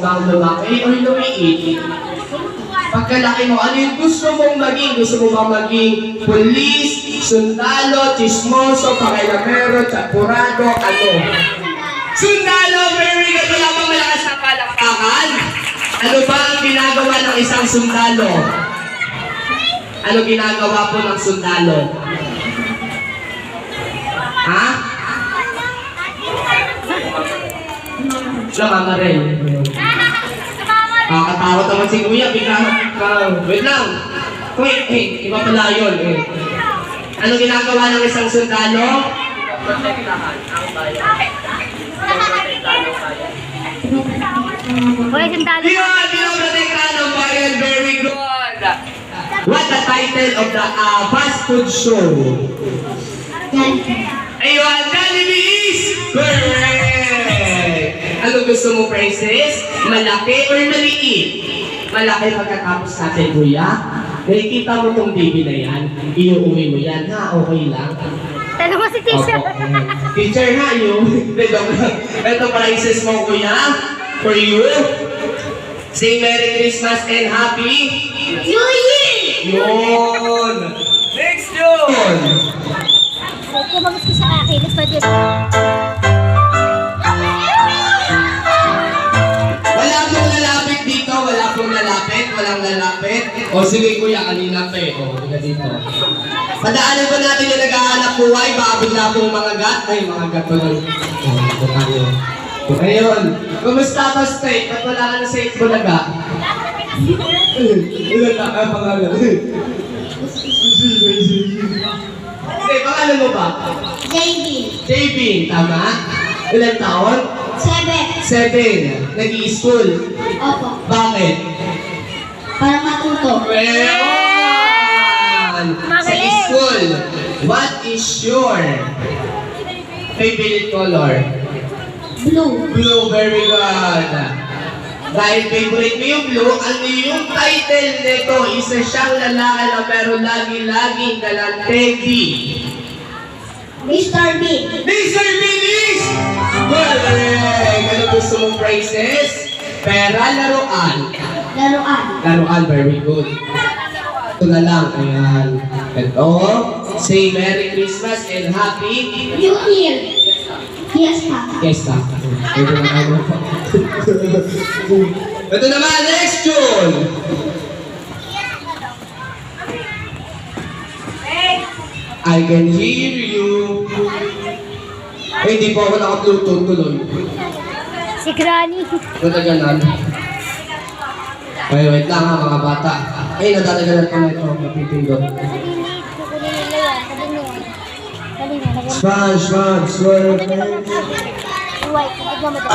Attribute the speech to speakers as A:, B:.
A: bang lumaki o lumiit? Pagkalaki mo, ano yung gusto mong maging? Gusto mo bang maging pulis, sundalo, chismoso, pakilamero, tsapurado, ano? Sundalo! Very good! Wala bang malakas na palakpakan? Ano ba ang ginagawa ng isang sundalo? Ano ginagawa po ng sundalo? Ha? Namama rin. Kakatakot naman si Kuya, bigla. Wait lang. Wait, iba pala yun. Ano ginagawa ng isang sundalo? Protektahan ang bayan. Protektahan ang bayan.
B: Hoy, sundalo.
A: Yun! Pinoprotektahan ang bayan. Very good! What the title of the fast food show? Ayun, Jollibee is correct! Ano gusto mo, princess? Malaki or maliit? Malaki pagkatapos natin, Kuya. Nakikita mo tong baby na yan, iuuwi mo yan, ha? Okay lang?
B: Tanong mo si teacher.
A: Teacher, ha? Ito, princess mo, Kuya. For you. Say Merry Christmas and Happy
B: New Year!
A: Yun! Next yun!
B: Kung magus ko sa akin, let's pwede.
A: Wala pong lalapit dito, wala pong lalapit, walang lalapit. O sige kuya, kanina pa eh. O, tiga dito. Padaanan ba natin yung nag-aanap buhay? Baka bigla pong mga gat. Ay, mga gat pa lang. O, ito tayo. Ngayon, kumusta ka, State? Ba't wala ka na sa Bulaga? Ilan na ang pangalan? Sige, pangalan mo ba?
B: JB.
A: JB, tama? Ilan taon?
B: 7.
A: 7. Nag-i-school.
B: Opo.
A: Bakit?
B: Para matuto.
A: Well, sa school, what is your favorite color?
B: Blue.
A: Blue, very good. Dahil favorite mo yung blue, ano yung title nito? Isa siyang lalaki na pero lagi-laging galantegi.
B: Mr. B.
A: Mr. Bilis! Correct! Ano gusto mong prices? Pera, laruan.
B: Laruan.
A: Laruan, very good. Ito na lang, ayan. Ito, say Merry Christmas and Happy
B: New Year. Fiesta.
A: Fiesta. Ito na ano pa. Ito naman, next June! I can hear you. Hindi po ako naka-Bluetooth tuloy.
B: Si Granny.
A: Natagalan. Wait lang ha mga bata. Ay, natatagalan ko na ito. Napipindot. Sponge, sponge, sponge.
B: White, tignan mo daw.